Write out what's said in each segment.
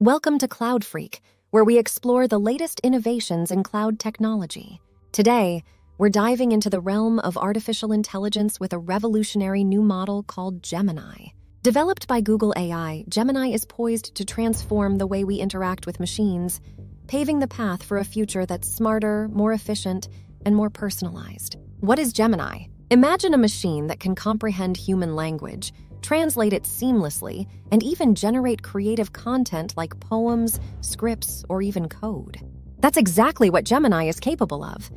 Welcome to Cloud Freak, where we explore the latest innovations in cloud technology. Today, we're diving into the realm of artificial intelligence with a revolutionary new model called Gemini. Developed by Google AI, Gemini is poised to transform the way we interact with machines, paving the path for a future that's smarter, more efficient, and more personalized. What is Gemini? Imagine a machine that can comprehend human language, translate it seamlessly, and even generate creative content like poems, scripts, or even code. That's exactly what Gemini is capable of.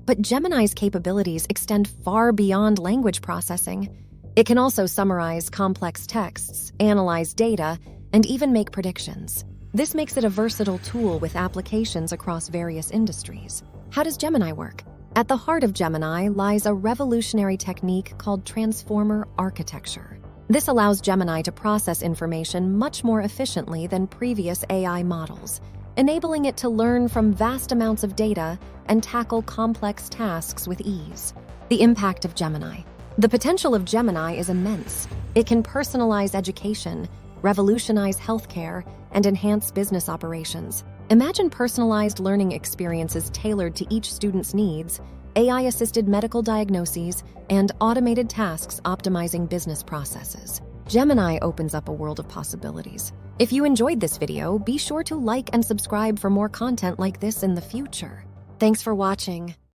But Gemini's capabilities extend far beyond language processing. It can also summarize complex texts, analyze data, and even make predictions. This makes it a versatile tool with applications across various industries. How does Gemini work? At the heart of Gemini lies a revolutionary technique called transformer architecture. This allows Gemini to process information much more efficiently than previous AI models, enabling it to learn from vast amounts of data and tackle complex tasks with ease. The impact of Gemini. The potential of Gemini is immense. It can personalize education, revolutionize healthcare, and enhance business operations. Imagine personalized learning experiences tailored to each student's needs, AI-assisted medical diagnoses, and automated tasks optimizing business processes. Gemini opens up a world of possibilities. If you enjoyed this video, be sure to like and subscribe for more content like this in the future. Thanks for watching.